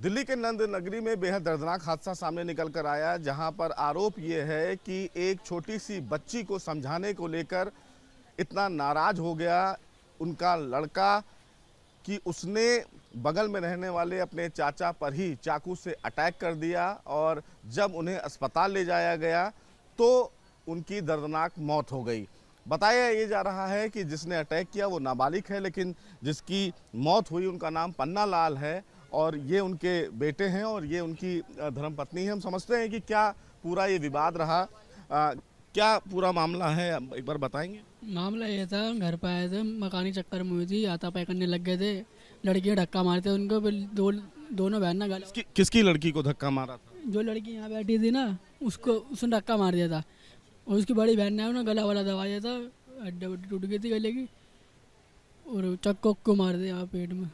दिल्ली के नंद नगरी में बेहद दर्दनाक हादसा सामने निकल कर आया, जहां पर आरोप ये है कि एक छोटी सी बच्ची को समझाने को लेकर इतना नाराज हो गया उनका लड़का कि उसने बगल में रहने वाले अपने चाचा पर ही चाकू से अटैक कर दिया और जब उन्हें अस्पताल ले जाया गया तो उनकी दर्दनाक मौत हो गई। बताया ये जा रहा है कि जिसने अटैक किया वो नाबालिग है, लेकिन जिसकी मौत हुई उनका नाम पन्ना लाल है और ये उनके बेटे हैं और ये उनकी धर्मपत्नी है। हम समझते हैं कि क्या पूरा ये विवाद रहा, क्या पूरा मामला है, एक बार बताएंगे। मामला ये था, घर पे आए थे, मकानी चक्कर में हुई थी, हाथापाई करने लग गए थे, लड़की धक्का मारते उनको, दोनों बहन ना गला। किसकी लड़की को धक्का मारा था? जो लड़की यहाँ बैठी थी ना उसने धक्का मार दिया था और उसकी बड़ी बहन ने उन्हें गला वाला दबा दिया था, हड्डी वड्डी टूट गई थी गले की और चक्को को मार दिया यहाँ पेट में।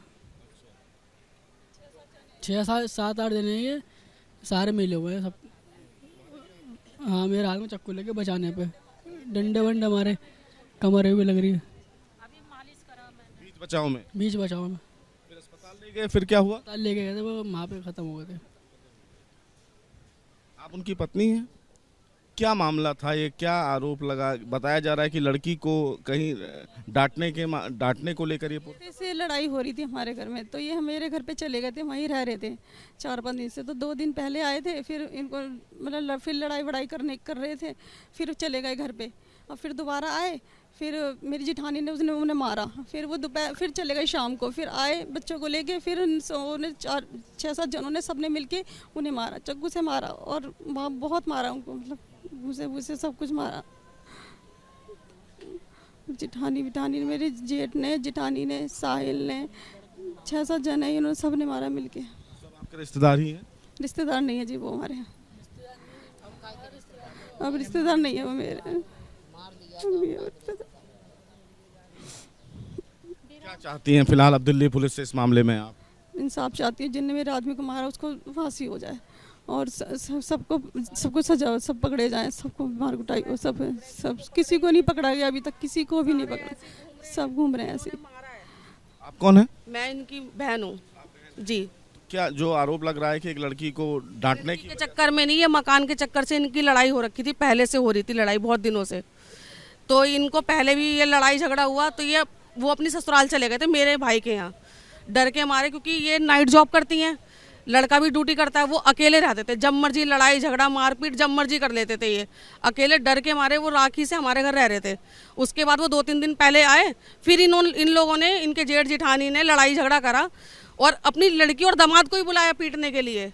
6-7-8 दिन है ये, सारे मिले हुए हैं सब। हाँ, मेरे हाथ में चक्कू लगे बचाने पे, डंडे वंडे मारे, कमर भी लग रही है। अभी मालिश करा मैंने। बीच बचाव में फिर अस्पताल ले गए, फिर क्या हुआ? अस्पताल ले गए थे, वो वहाँ पे खत्म हो गए थे। आप उनकी पत्नी हैं? क्या मामला था ये, क्या आरोप लगा? बताया जा रहा है कि लड़की को कहीं डांटने को लेकर ये से लड़ाई हो रही थी हमारे घर में, तो ये मेरे घर पे चले गए थे, वहीं रह रहे थे 4-5 दिन से। तो 2 दिन पहले आए थे, फिर इनको मतलब फिर लड़ाई वड़ाई कर रहे थे, फिर चले गए घर पे और फिर दोबारा आए, फिर मेरी जिठानी ने उन्हें मारा, फिर वो दोपहर फिर चले गए शाम को, फिर आए बच्चों को लेके, फिर उन्हें 6-7 जनों ने सबने मिलके उन्हें मारा, चाकू से मारा और बहुत मारा उनको, मतलब भूसे सब कुछ मारा। जिठानी ने, मेरे जेठ ने, जिठानी ने, साहिल ने, 6-7 जन है, इन्होंने सब ने मारा मिलके। सब आपके रिश्तेदार ही हैं? रिश्तेदार नहीं है जी वो हमारे, अब रिश्तेदार नहीं है वो मेरे। क्या चाहती हैं फिलहाल अब दिल्ली पुलिस से इस मामले में आप? इंसाफ चाहती हूँ, जिनने मेरे आदमी को मारा उसको फांसी हो जाए और सबको सजा, सब पकड़े जाएं, सबको मार कुटाई हो, सब किसी को नहीं पकड़ा गया अभी तक, किसी को भी नहीं पकड़ा, सब घूम रहे हैं ऐसे। आप कौन है? मैं इनकी बहन हूँ जी। क्या जो आरोप लग रहा है कि एक लड़की को डांटने के चक्कर में नहीं, ये मकान के चक्कर से इनकी लड़ाई हो रखी थी, पहले से हो रही थी लड़ाई बहुत दिनों से। तो इनको पहले भी ये लड़ाई झगड़ा हुआ तो ये वो अपनी ससुराल चले गए थे मेरे भाई के यहाँ, डर के मारे, क्योंकि ये नाइट जॉब करती हैं, लड़का भी ड्यूटी करता है, वो अकेले रहते थे, जब मर्जी लड़ाई झगड़ा मारपीट जब मर्जी कर लेते थे। ये अकेले डर के मारे वो राखी से हमारे घर रह रहे थे। उसके बाद वो 2-3 दिन पहले आए, फिर इन लोगों ने, इनके जेठ जिठानी ने लड़ाई झगड़ा करा और अपनी लड़की और दामाद को ही बुलाया पीटने के लिए।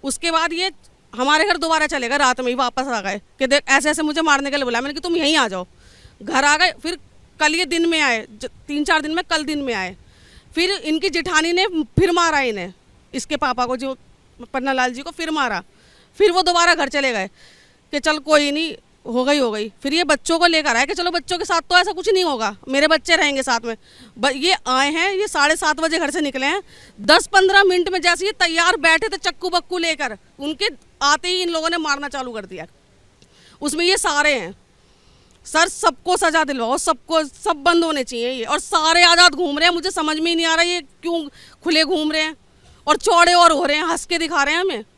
उसके बाद ये हमारे घर दोबारा चले गए, रात में ही वापस आ गए कि देख ऐसे ऐसे मुझे मारने के लिए बुलाया। मैंने कि तुम यहीं आ जाओ, घर आ गए। फिर कल ये दिन में आए, 3-4 दिन में, कल दिन में आए, फिर इनकी जिठानी ने फिर मारा इन्हें, इसके पापा को, जो पन्ना लाल जी को, फिर मारा। फिर वो दोबारा घर चले गए कि चल कोई नहीं, हो गई। फिर ये बच्चों को लेकर आए कि चलो बच्चों के साथ तो ऐसा कुछ नहीं होगा, मेरे बच्चे रहेंगे साथ में। ये आए हैं, ये 7:30 बजे घर से निकले हैं, 10-15 मिनट में जैसे ये तैयार बैठे थे चक्कू बक्कू लेकर, उनके आते ही इन लोगों ने मारना चालू कर दिया। उसमें ये सारे हैं। सर सबको सजा दिलवाओ, सबको, सब बंद होने चाहिए ये, और सारे आज़ाद घूम रहे हैं। मुझे समझ में ही नहीं आ रहा ये क्यों खुले घूम रहे हैं और चौड़े और हो रहे हैं, हंस के दिखा रहे हैं हमें। तो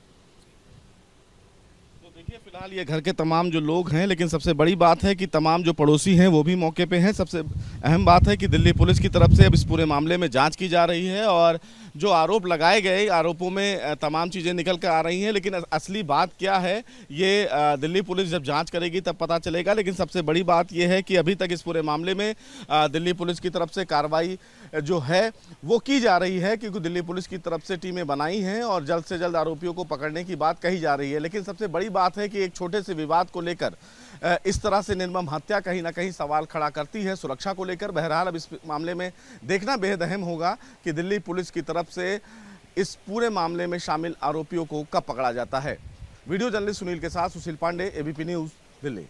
देखिए फिलहाल ये घर के तमाम जो लोग हैं, लेकिन सबसे बड़ी बात है कि तमाम जो पड़ोसी हैं वो भी मौके पे हैं। सबसे अहम बात है कि दिल्ली पुलिस की तरफ से अब इस पूरे मामले में जांच की जा रही है और जो आरोप लगाए गए, आरोपों में तमाम चीज़ें निकल कर आ रही हैं, लेकिन असली बात क्या है ये दिल्ली पुलिस जब जांच करेगी तब पता चलेगा। लेकिन सबसे बड़ी बात ये है कि अभी तक इस पूरे मामले में दिल्ली पुलिस की तरफ से कार्रवाई जो है वो की जा रही है, क्योंकि दिल्ली पुलिस की तरफ से टीमें बनाई हैं और जल्द से जल्द आरोपियों को पकड़ने की बात कही जा रही है। लेकिन सबसे बड़ी बात है कि एक छोटे से विवाद को लेकर इस तरह से निर्मम हत्या कहीं ना कहीं सवाल खड़ा करती है सुरक्षा को लेकर। बहरहाल अब इस मामले में देखना बेहद अहम होगा कि दिल्ली पुलिस की तरफ से इस पूरे मामले में शामिल आरोपियों को कब पकड़ा जाता है। वीडियो जर्नलिस्ट सुनील के साथ सुशील पांडे, एबीपी न्यूज़, दिल्ली।